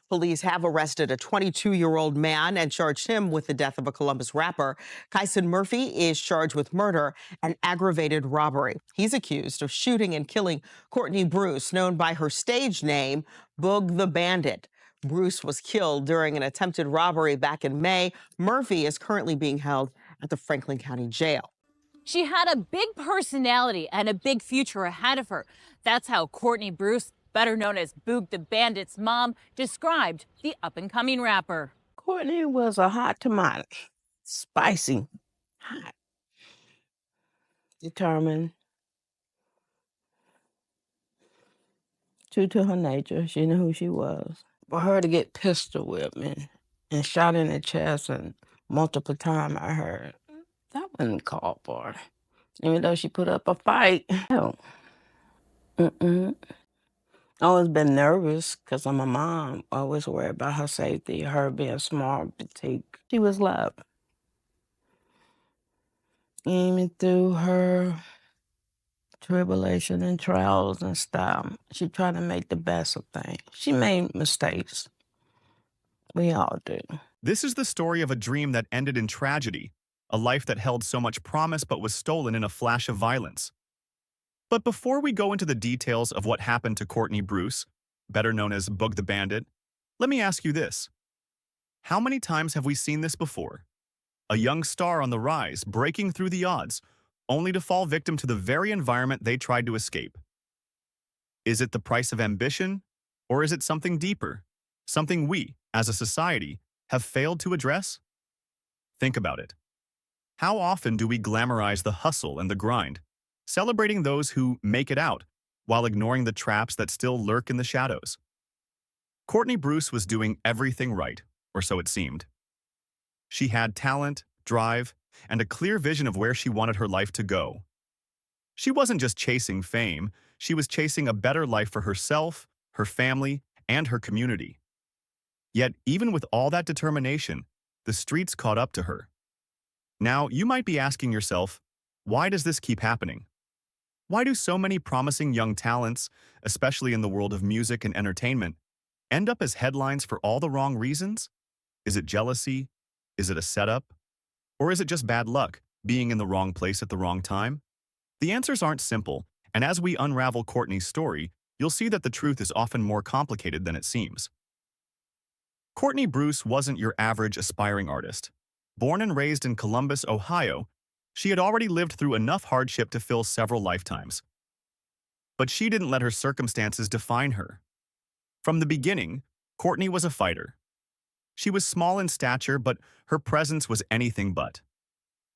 Police have arrested a 22-year-old man and charged him with the death of a Columbus rapper. Kyson Murphy is charged with murder and aggravated robbery. He's accused of shooting and killing Courtney Bruce, known by her stage name, Boog the Bandit. Bruce was killed during an attempted robbery back in May. Murphy is currently being held at the Franklin County Jail. She had a big personality and a big future ahead of her. That's how Courtney Bruce, better known as Boog the Bandit's mom, described the up-and-coming rapper. Courtney was a hot tomato, spicy, hot, determined, true to her nature. She knew who she was. For her to get pistol whipped and shot in the chest and multiple times, I heard, that wasn't called for. Even though she put up a fight. Hell. Always been nervous because I'm a mom. Always worried about her safety, her being small, petite. She was loved. Even through her tribulation and trials and stuff, she tried to make the best of things. She made mistakes. We all do. This is the story of a dream that ended in tragedy, a life that held so much promise but was stolen in a flash of violence. But before we go into the details of what happened to Courtney Bruce, better known as Boog the Bandit, let me ask you this. How many times have we seen this before? A young star on the rise, breaking through the odds, only to fall victim to the very environment they tried to escape. Is it the price of ambition, or is it something deeper, something we, as a society, have failed to address? Think about it. How often do we glamorize the hustle and the grind, celebrating those who make it out, while ignoring the traps that still lurk in the shadows? Courtney Bruce was doing everything right, or so it seemed. She had talent, drive, and a clear vision of where she wanted her life to go. She wasn't just chasing fame, she was chasing a better life for herself, her family, and her community. Yet, even with all that determination, the streets caught up to her. Now, you might be asking yourself, why does this keep happening? Why do so many promising young talents, especially in the world of music and entertainment, end up as headlines for all the wrong reasons? Is it jealousy? Is it a setup? Or is it just bad luck, being in the wrong place at the wrong time? The answers aren't simple, and as we unravel Courtney's story, you'll see that the truth is often more complicated than it seems. Courtney Bruce wasn't your average aspiring artist. Born and raised in Columbus, Ohio, she had already lived through enough hardship to fill several lifetimes. But she didn't let her circumstances define her. From the beginning, Courtney was a fighter. She was small in stature, but her presence was anything but.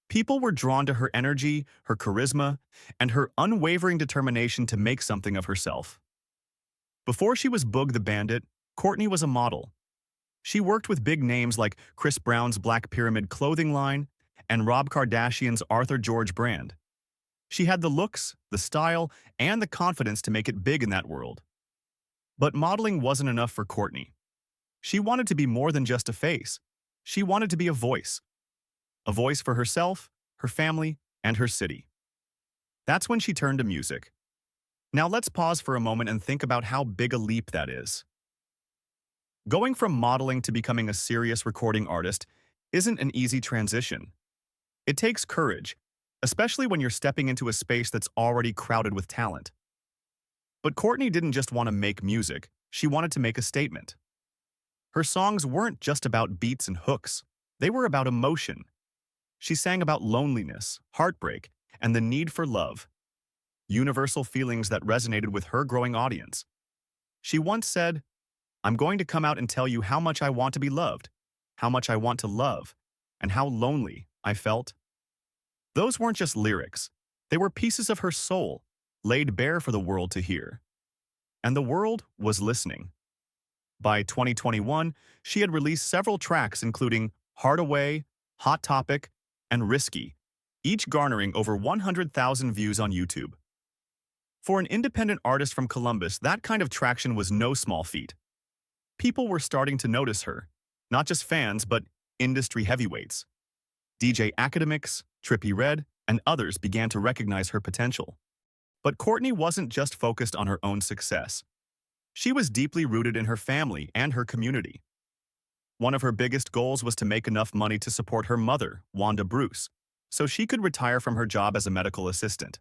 People were drawn to her energy, her charisma, and her unwavering determination to make something of herself. Before she was Boog the Bandit, Courtney was a model. She worked with big names like Chris Brown's Black Pyramid clothing line and Rob Kardashian's Arthur George brand. She had the looks, the style, and the confidence to make it big in that world. But modeling wasn't enough for Courtney. She wanted to be more than just a face. She wanted to be a voice for herself, her family, and her city. That's when she turned to music. Now let's pause for a moment and think about how big a leap that is. Going from modeling to becoming a serious recording artist isn't an easy transition. It takes courage, especially when you're stepping into a space that's already crowded with talent. But Courtney didn't just want to make music, she wanted to make a statement. Her songs weren't just about beats and hooks, they were about emotion. She sang about loneliness, heartbreak, and the need for love, universal feelings that resonated with her growing audience. She once said, "I'm going to come out and tell you how much I want to be loved, how much I want to love, and how lonely I felt." Those weren't just lyrics. They were pieces of her soul, laid bare for the world to hear. And the world was listening. By 2021, she had released several tracks including Hard Away, Hot Topic, and Risky, each garnering over 100,000 views on YouTube. For an independent artist from Columbus, that kind of traction was no small feat. People were starting to notice her, not just fans, but industry heavyweights. DJ Academics, Trippie Redd, and others began to recognize her potential. But Courtney wasn't just focused on her own success. She was deeply rooted in her family and her community. One of her biggest goals was to make enough money to support her mother, Wanda Bruce, so she could retire from her job as a medical assistant.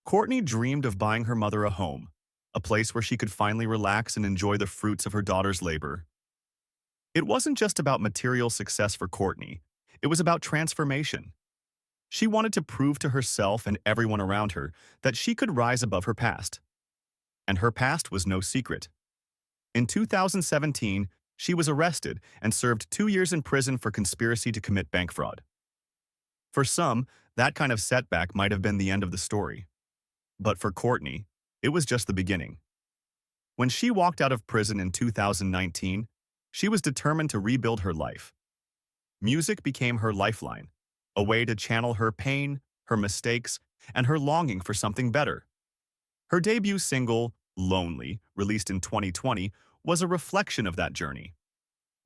Courtney dreamed of buying her mother a home, a place where she could finally relax and enjoy the fruits of her daughter's labor. It wasn't just about material success for Courtney, it was about transformation. She wanted to prove to herself and everyone around her that she could rise above her past. And her past was no secret. In 2017, she was arrested and served 2 years in prison for conspiracy to commit bank fraud. For some, that kind of setback might have been the end of the story. But for Courtney, it was just the beginning. When she walked out of prison in 2019, she was determined to rebuild her life. Music became her lifeline, a way to channel her pain, her mistakes, and her longing for something better. Her debut single, Lonely, released in 2020, was a reflection of that journey.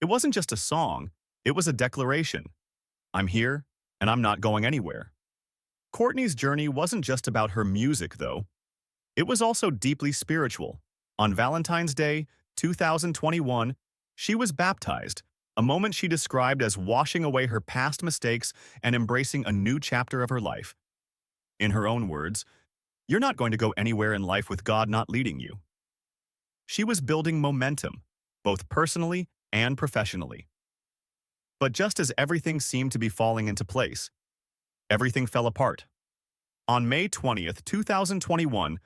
It wasn't just a song, it was a declaration. I'm here, and I'm not going anywhere. Courtney's journey wasn't just about her music, though. It was also deeply spiritual. On Valentine's Day, 2021, she was baptized, a moment she described as washing away her past mistakes and embracing a new chapter of her life. In her own words, "You're not going to go anywhere in life with God not leading you." She was building momentum, both personally and professionally. But just as everything seemed to be falling into place, everything fell apart. On May 20th, 2021,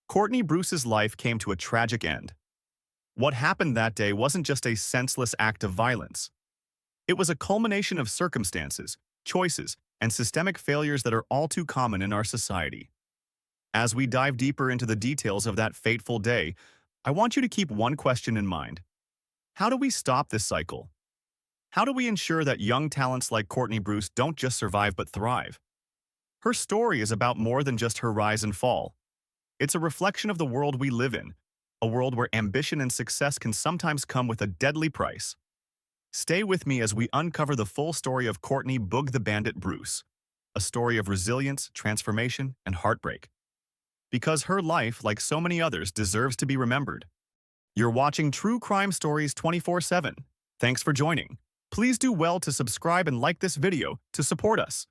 Courtney Bruce's life came to a tragic end. What happened that day wasn't just a senseless act of violence. It was a culmination of circumstances, choices, and systemic failures that are all too common in our society. As we dive deeper into the details of that fateful day, I want you to keep one question in mind. How do we stop this cycle? How do we ensure that young talents like Courtney Bruce don't just survive but thrive? Her story is about more than just her rise and fall. It's a reflection of the world we live in, a world where ambition and success can sometimes come with a deadly price. Stay with me as we uncover the full story of Courtney "Boog the Bandit" Bruce, a story of resilience, transformation, and heartbreak. Because her life, like so many others, deserves to be remembered. You're watching True Crime Stories 24/7. Thanks for joining. Please do well to subscribe and like this video to support us.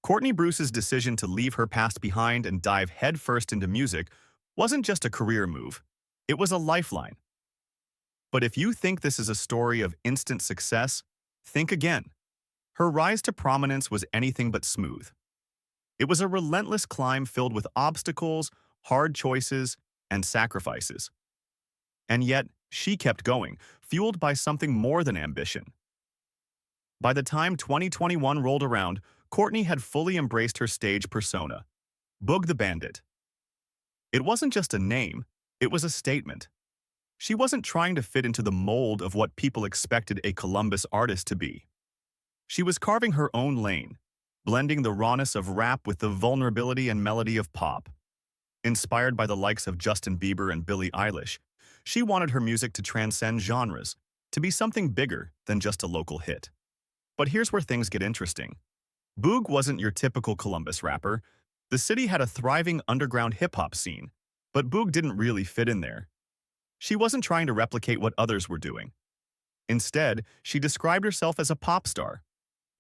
Courtney Bruce's decision to leave her past behind and dive headfirst into music wasn't just a career move, it was a lifeline. But if you think this is a story of instant success, think again. Her rise to prominence was anything but smooth. It was a relentless climb filled with obstacles, hard choices, and sacrifices. And yet, she kept going, fueled by something more than ambition. By the time 2021 rolled around, Courtney had fully embraced her stage persona, Boog the Bandit. It wasn't just a name, it was a statement. She wasn't trying to fit into the mold of what people expected a Columbus artist to be. She was carving her own lane, blending the rawness of rap with the vulnerability and melody of pop. Inspired by the likes of Justin Bieber and Billie Eilish, she wanted her music to transcend genres, to be something bigger than just a local hit. But here's where things get interesting. Boog wasn't your typical Columbus rapper. The city had a thriving underground hip-hop scene, but Boog didn't really fit in there. She wasn't trying to replicate what others were doing. Instead, she described herself as a pop star,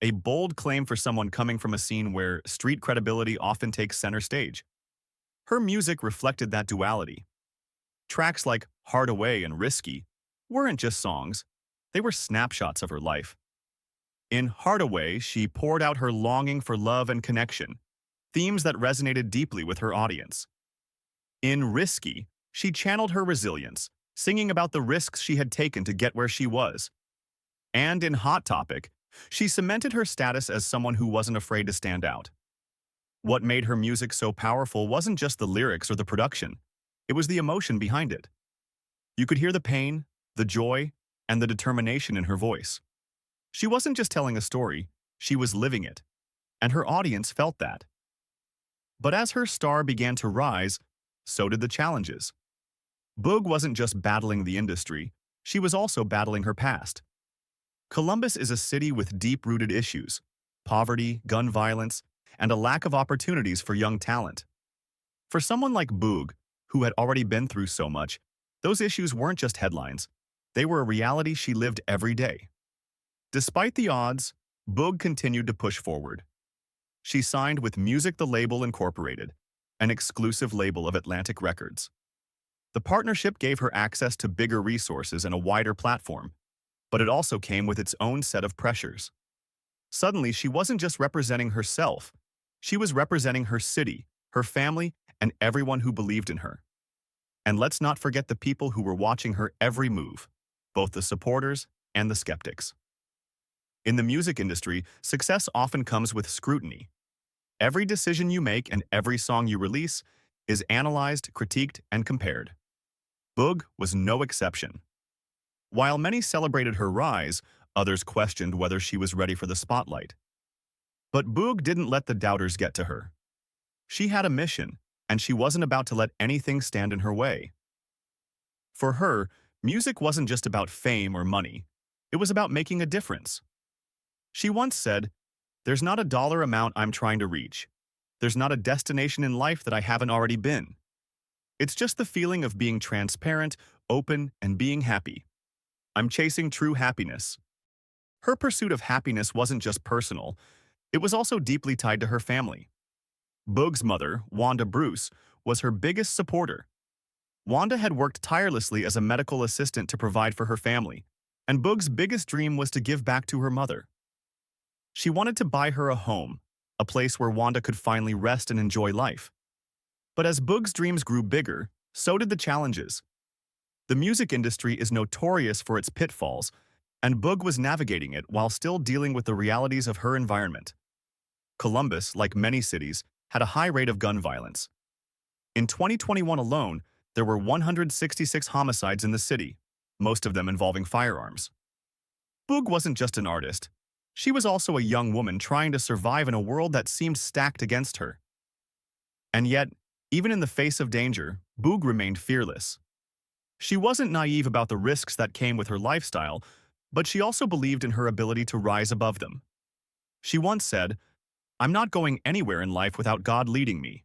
a bold claim for someone coming from a scene where street credibility often takes center stage. Her music reflected that duality. Tracks like Hard Away and Risky weren't just songs, they were snapshots of her life. In Hard Away, she poured out her longing for love and connection, themes that resonated deeply with her audience. In Risky, she channeled her resilience, singing about the risks she had taken to get where she was. And in Hot Topic, she cemented her status as someone who wasn't afraid to stand out. What made her music so powerful wasn't just the lyrics or the production, it was the emotion behind it. You could hear the pain, the joy, and the determination in her voice. She wasn't just telling a story, she was living it, and her audience felt that. But as her star began to rise, so did the challenges. Boog wasn't just battling the industry, she was also battling her past. Columbus is a city with deep-rooted issues: poverty, gun violence, and a lack of opportunities for young talent. For someone like Boog, who had already been through so much, those issues weren't just headlines. They were a reality she lived every day. Despite the odds, Boog continued to push forward. She signed with Music the Label Incorporated, an exclusive label of Atlantic Records. The partnership gave her access to bigger resources and a wider platform, but it also came with its own set of pressures. Suddenly, she wasn't just representing herself. She was representing her city, her family, and everyone who believed in her. And let's not forget the people who were watching her every move, both the supporters and the skeptics. In the music industry, success often comes with scrutiny. Every decision you make and every song you release is analyzed, critiqued, and compared. Boog was no exception. While many celebrated her rise, others questioned whether she was ready for the spotlight. But Boog didn't let the doubters get to her. She had a mission, and she wasn't about to let anything stand in her way. For her, music wasn't just about fame or money. It was about making a difference. She once said, "There's not a dollar amount I'm trying to reach. There's not a destination in life that I haven't already been. It's just the feeling of being transparent, open, and being happy. I'm chasing true happiness." Her pursuit of happiness wasn't just personal. It was also deeply tied to her family. Boog's mother, Wanda Bruce, was her biggest supporter. Wanda had worked tirelessly as a medical assistant to provide for her family, and Boog's biggest dream was to give back to her mother. She wanted to buy her a home, a place where Wanda could finally rest and enjoy life. But as Boog's dreams grew bigger, so did the challenges. The music industry is notorious for its pitfalls, and Boog was navigating it while still dealing with the realities of her environment. Columbus, like many cities, had a high rate of gun violence. In 2021 alone, there were 166 homicides in the city, most of them involving firearms. Boog wasn't just an artist. She was also a young woman trying to survive in a world that seemed stacked against her. And yet, even in the face of danger, Boog remained fearless. She wasn't naive about the risks that came with her lifestyle, but she also believed in her ability to rise above them. She once said, "I'm not going anywhere in life without God leading me."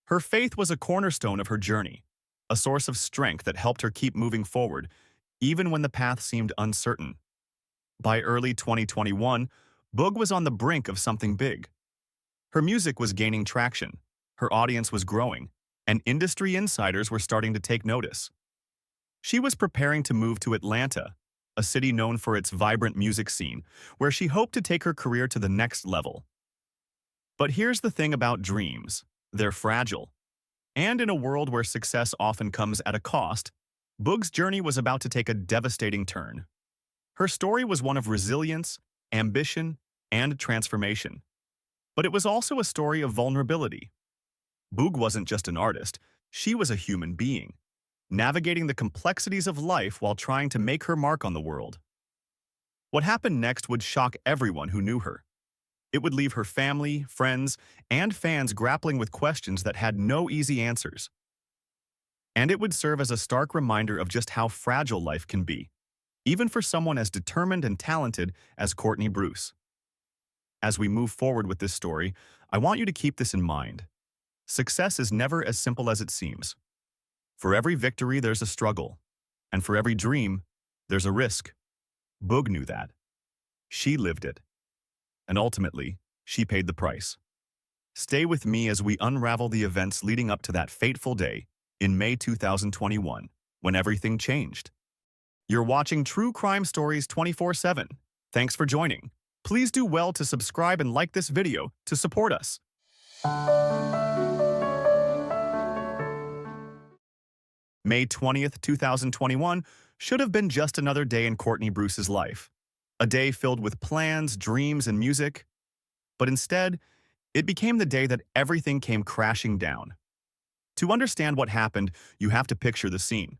Her faith was a cornerstone of her journey, a source of strength that helped her keep moving forward, even when the path seemed uncertain. By early 2021, Boog was on the brink of something big. Her music was gaining traction, her audience was growing, and industry insiders were starting to take notice. She was preparing to move to Atlanta, a city known for its vibrant music scene, where she hoped to take her career to the next level. But here's the thing about dreams: they're fragile. And in a world where success often comes at a cost, Boog's journey was about to take a devastating turn. Her story was one of resilience, ambition, and transformation. But it was also a story of vulnerability. Boog wasn't just an artist, she was a human being, navigating the complexities of life while trying to make her mark on the world. What happened next would shock everyone who knew her. It would leave her family, friends, and fans grappling with questions that had no easy answers. And it would serve as a stark reminder of just how fragile life can be, even for someone as determined and talented as Courtney Bruce. As we move forward with this story, I want you to keep this in mind. Success is never as simple as it seems. For every victory, there's a struggle, and for every dream, there's a risk. Boog knew that. She lived it. And ultimately, she paid the price. Stay with me as we unravel the events leading up to that fateful day in May 2021, when everything changed. You're watching True Crime Stories 24/7. Thanks for joining. Please do well to subscribe and like this video to support us. May 20th, 2021 should have been just another day in Courtney Bruce's life. A day filled with plans, dreams, and music. But instead, it became the day that everything came crashing down. To understand what happened, you have to picture the scene.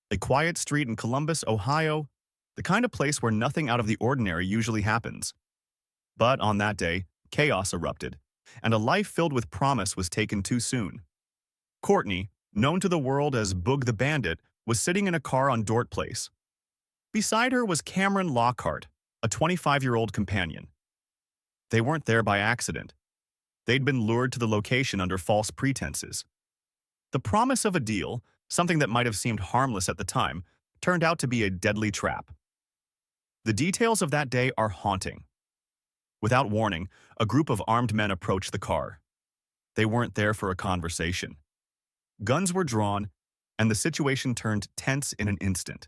A quiet street in Columbus, Ohio, the kind of place where nothing out of the ordinary usually happens. But on that day, chaos erupted, and a life filled with promise was taken too soon. Courtney, known to the world as Boog the Bandit, was sitting in a car on Dort Place. Beside her was Cameron Lockhart, a 25-year-old companion. They weren't there by accident. They'd been lured to the location under false pretenses, The promise of a deal, something that might have seemed harmless at the time, turned out to be a deadly trap. The details of that day are haunting. Without warning, a group of armed men approached the car. They weren't there for a conversation. Guns were drawn, and the situation turned tense in an instant.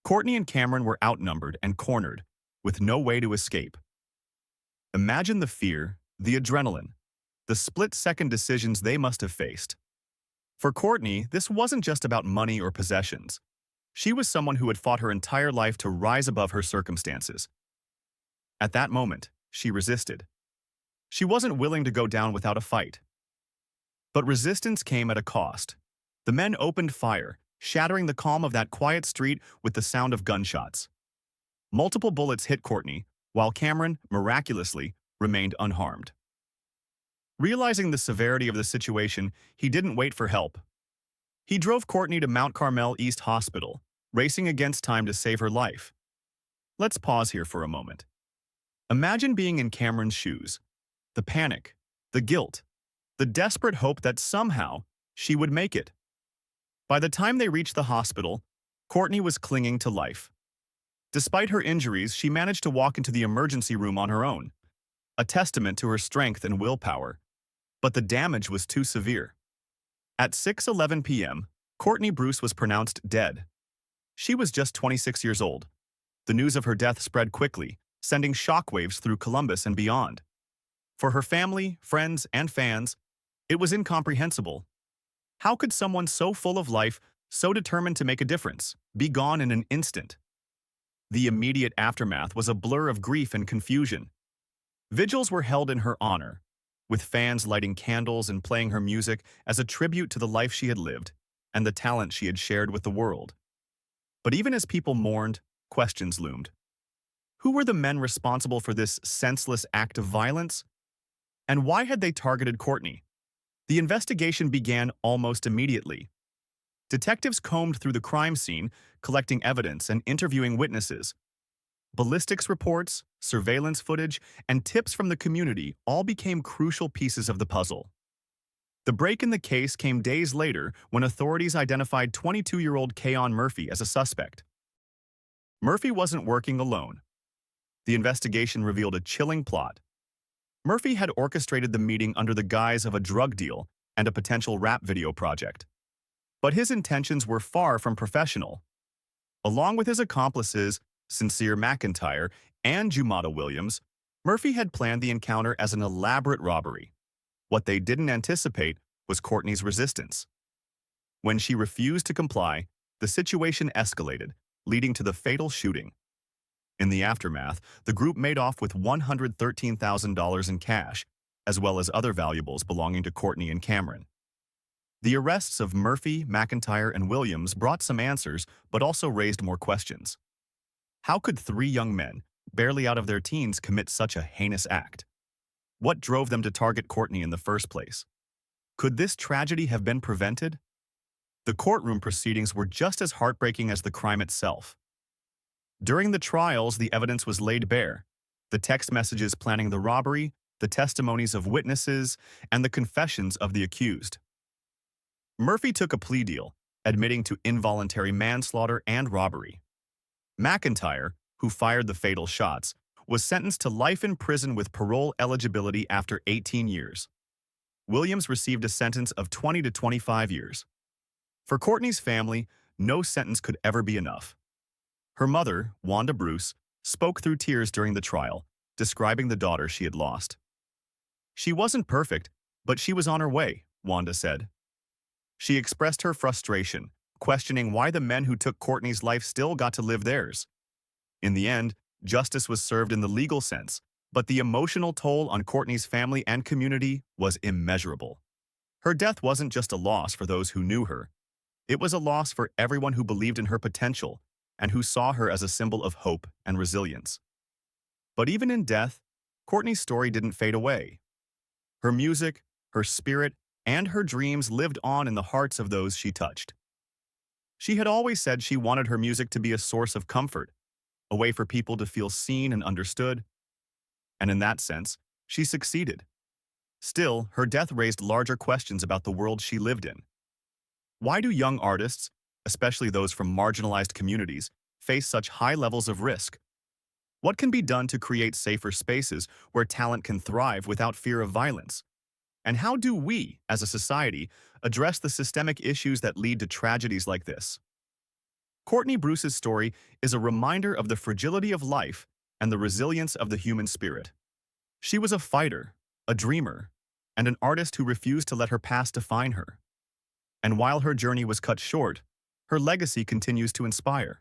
Courtney and Cameron were outnumbered and cornered, with no way to escape. Imagine the fear, the adrenaline, the split-second decisions they must have faced. For Courtney, this wasn't just about money or possessions. She was someone who had fought her entire life to rise above her circumstances. At that moment, she resisted. She wasn't willing to go down without a fight. But resistance came at a cost. The men opened fire, shattering the calm of that quiet street with the sound of gunshots. Multiple bullets hit Courtney, while Cameron, miraculously, remained unharmed. Realizing the severity of the situation, he didn't wait for help. He drove Courtney to Mount Carmel East Hospital, racing against time to save her life. Let's pause here for a moment. Imagine being in Cameron's shoes. The panic, the guilt, the desperate hope that somehow she would make it. By the time they reached the hospital, Courtney was clinging to life. Despite her injuries, she managed to walk into the emergency room on her own, a testament to her strength and willpower. But the damage was too severe. At 6:11 p.m., Courtney Bruce was pronounced dead. She was just 26 years old. The news of her death spread quickly, sending shockwaves through Columbus and beyond. For her family, friends, and fans, it was incomprehensible. How could someone so full of life, so determined to make a difference, be gone in an instant? The immediate aftermath was a blur of grief and confusion. Vigils were held in her honor, with fans lighting candles and playing her music as a tribute to the life she had lived and the talent she had shared with the world. But even as people mourned, questions loomed. Who were the men responsible for this senseless act of violence? And why had they targeted Courtney? The investigation began almost immediately. Detectives combed through the crime scene, collecting evidence and interviewing witnesses. Ballistics reports, surveillance footage, and tips from the community all became crucial pieces of the puzzle. The break in the case came days later when authorities identified 22-year-old Keon Murphy as a suspect. Murphy wasn't working alone. The investigation revealed a chilling plot. Murphy had orchestrated the meeting under the guise of a drug deal and a potential rap video project. But his intentions were far from professional. Along with his accomplices, Sincere McIntyre and Jumata Williams, Murphy had planned the encounter as an elaborate robbery. What they didn't anticipate was Courtney's resistance. When she refused to comply, the situation escalated, leading to the fatal shooting. In the aftermath, the group made off with $113,000 in cash, as well as other valuables belonging to Courtney and Cameron. The arrests of Murphy, McIntyre, and Williams brought some answers, but also raised more questions. How could three young men, barely out of their teens, commit such a heinous act? What drove them to target Courtney in the first place? Could this tragedy have been prevented? The courtroom proceedings were just as heartbreaking as the crime itself. During the trials, the evidence was laid bare. The text messages planning the robbery, the testimonies of witnesses, and the confessions of the accused. Murphy took a plea deal, admitting to involuntary manslaughter and robbery. McIntyre, who fired the fatal shots, was sentenced to life in prison with parole eligibility after 18 years. Williams received a sentence of 20 to 25 years. For Courtney's family, no sentence could ever be enough. Her mother, Wanda Bruce, spoke through tears during the trial, describing the daughter she had lost. She wasn't perfect, but she was on her way, Wanda said. She expressed her frustration, questioning why the men who took Courtney's life still got to live theirs. In the end, justice was served in the legal sense, but the emotional toll on Courtney's family and community was immeasurable. Her death wasn't just a loss for those who knew her. It was a loss for everyone who believed in her potential and who saw her as a symbol of hope and resilience. But even in death, Courtney's story didn't fade away. Her music, her spirit, and her dreams lived on in the hearts of those she touched. She had always said she wanted her music to be a source of comfort, a way for people to feel seen and understood. And in that sense, she succeeded. Still, her death raised larger questions about the world she lived in. Why do young artists, especially those from marginalized communities, face such high levels of risk? What can be done to create safer spaces where talent can thrive without fear of violence? And how do we, as a society, address the systemic issues that lead to tragedies like this? Courtney Bruce's story is a reminder of the fragility of life and the resilience of the human spirit. She was a fighter, a dreamer, and an artist who refused to let her past define her. And while her journey was cut short, her legacy continues to inspire.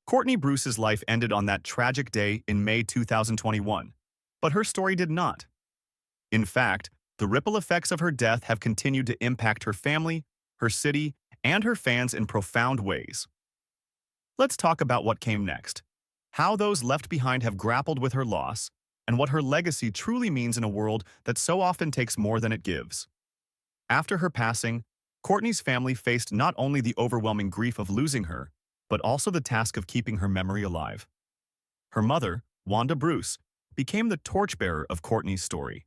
Courtney Bruce's life ended on that tragic day in May 2021, but her story did not. In fact, the ripple effects of her death have continued to impact her family, her city, and her fans in profound ways. Let's talk about what came next, how those left behind have grappled with her loss, and what her legacy truly means in a world that so often takes more than it gives. After her passing, Courtney's family faced not only the overwhelming grief of losing her, but also the task of keeping her memory alive. Her mother, Wanda Bruce, became the torchbearer of Courtney's story.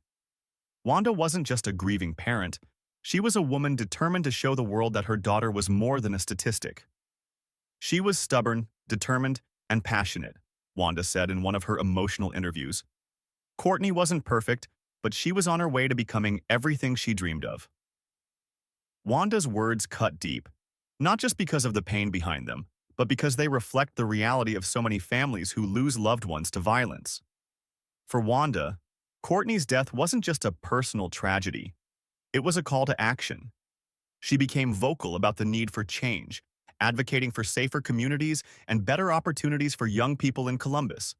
Wanda wasn't just a grieving parent, she was a woman determined to show the world that her daughter was more than a statistic. She was stubborn, determined, and passionate, Wanda said in one of her emotional interviews. Courtney wasn't perfect, but she was on her way to becoming everything she dreamed of. Wanda's words cut deep, not just because of the pain behind them, but because they reflect the reality of so many families who lose loved ones to violence. For Wanda, Courtney's death wasn't just a personal tragedy, it was a call to action. She became vocal about the need for change, advocating for safer communities and better opportunities for young people in Columbus.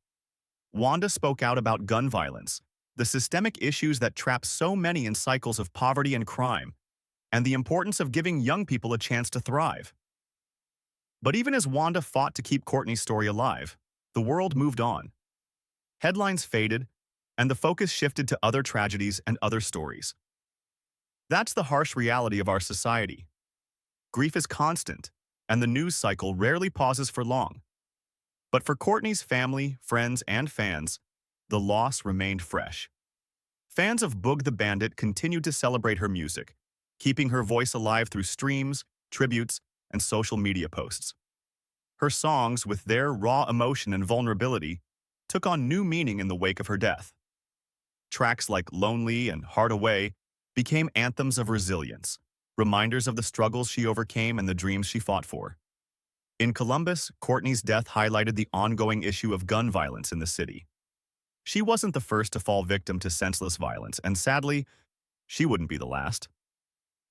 Wanda spoke out about gun violence, the systemic issues that trap so many in cycles of poverty and crime, and the importance of giving young people a chance to thrive. But even as Wanda fought to keep Courtney's story alive, the world moved on. Headlines faded, and the focus shifted to other tragedies and other stories. That's the harsh reality of our society. Grief is constant, and the news cycle rarely pauses for long. But for Courtney's family, friends, and fans, the loss remained fresh. Fans of Boog the Bandit continued to celebrate her music, keeping her voice alive through streams, tributes, and social media posts. Her songs, with their raw emotion and vulnerability, took on new meaning in the wake of her death. Tracks like Lonely and Heart Away became anthems of resilience, reminders of the struggles she overcame and the dreams she fought for. In Columbus, Courtney's death highlighted the ongoing issue of gun violence in the city. She wasn't the first to fall victim to senseless violence, and sadly, she wouldn't be the last.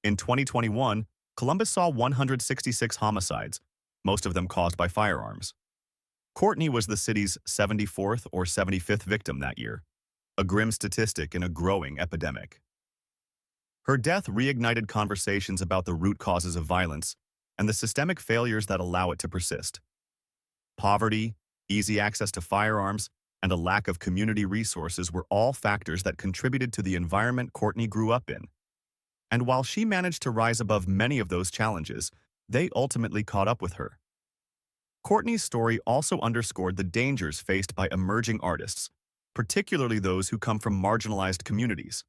In 2021, Columbus saw 166 homicides, most of them caused by firearms. Courtney was the city's 74th or 75th victim that year, a grim statistic in a growing epidemic. Her death reignited conversations about the root causes of violence and the systemic failures that allow it to persist. Poverty, easy access to firearms, and a lack of community resources were all factors that contributed to the environment Courtney grew up in. And while she managed to rise above many of those challenges, they ultimately caught up with her. Courtney's story also underscored the dangers faced by emerging artists, particularly those who come from marginalized communities.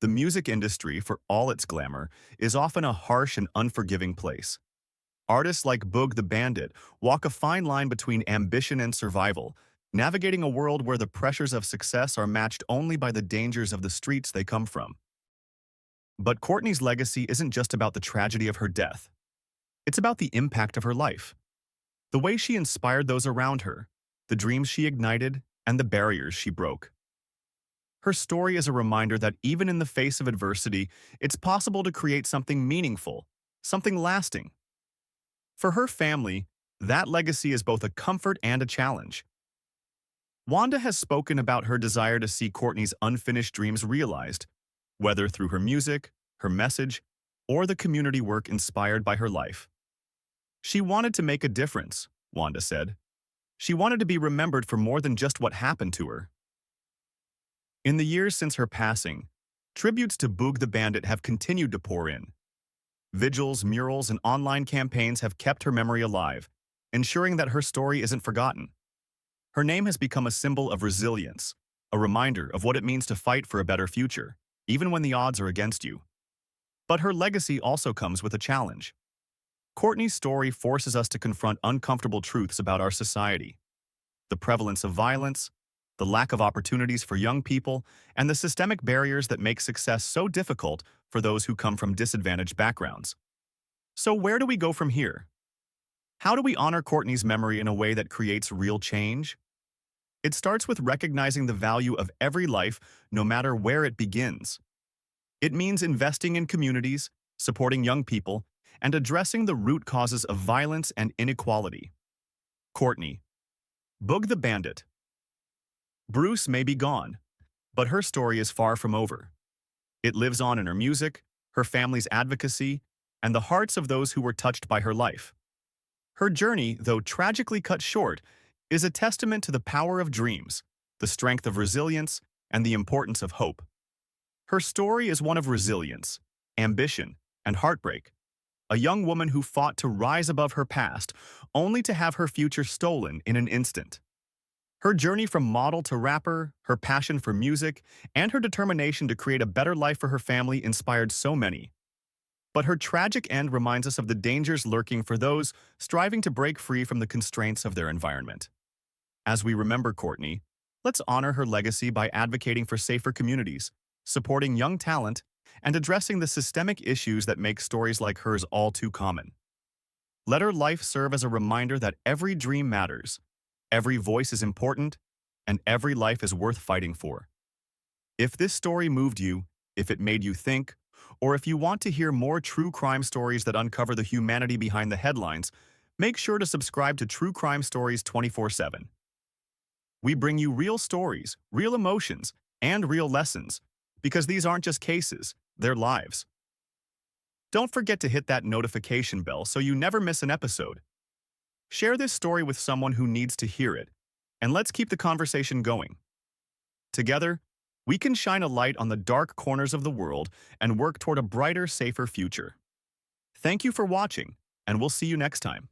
The music industry, for all its glamour, is often a harsh and unforgiving place. Artists like Boog the Bandit walk a fine line between ambition and survival, navigating a world where the pressures of success are matched only by the dangers of the streets they come from. But Courtney's legacy isn't just about the tragedy of her death. It's about the impact of her life. The way she inspired those around her, the dreams she ignited, and the barriers she broke. Her story is a reminder that even in the face of adversity, it's possible to create something meaningful, something lasting. For her family, that legacy is both a comfort and a challenge. Wanda has spoken about her desire to see Courtney's unfinished dreams realized, whether through her music, her message, or the community work inspired by her life. She wanted to make a difference, Wanda said. She wanted to be remembered for more than just what happened to her. In the years since her passing, tributes to Boog the Bandit have continued to pour in. Vigils, murals, and online campaigns have kept her memory alive, ensuring that her story isn't forgotten. Her name has become a symbol of resilience, a reminder of what it means to fight for a better future, even when the odds are against you. But her legacy also comes with a challenge. Courtney's story forces us to confront uncomfortable truths about our society. The prevalence of violence, the lack of opportunities for young people, and the systemic barriers that make success so difficult for those who come from disadvantaged backgrounds. So where do we go from here? How do we honor Courtney's memory in a way that creates real change? It starts with recognizing the value of every life, no matter where it begins. It means investing in communities, supporting young people, and addressing the root causes of violence and inequality. Courtney. Boog the Bandit. Bruce may be gone, but her story is far from over. It lives on in her music, her family's advocacy, and the hearts of those who were touched by her life. Her journey, though tragically cut short, is a testament to the power of dreams, the strength of resilience, and the importance of hope. Her story is one of resilience, ambition, and heartbreak. A young woman who fought to rise above her past, only to have her future stolen in an instant. Her journey from model to rapper, her passion for music, and her determination to create a better life for her family inspired so many. But her tragic end reminds us of the dangers lurking for those striving to break free from the constraints of their environment. As we remember Courtney, let's honor her legacy by advocating for safer communities, supporting young talent, and addressing the systemic issues that make stories like hers all too common. Let her life serve as a reminder that every dream matters, every voice is important, and every life is worth fighting for. If this story moved you, if it made you think, or if you want to hear more true crime stories that uncover the humanity behind the headlines, make sure to subscribe to True Crime Stories 24/7. We bring you real stories, real emotions, and real lessons, because these aren't just cases, they're lives. Don't forget to hit that notification bell so you never miss an episode. Share this story with someone who needs to hear it, and let's keep the conversation going. Together, we can shine a light on the dark corners of the world and work toward a brighter, safer future. Thank you for watching, and we'll see you next time.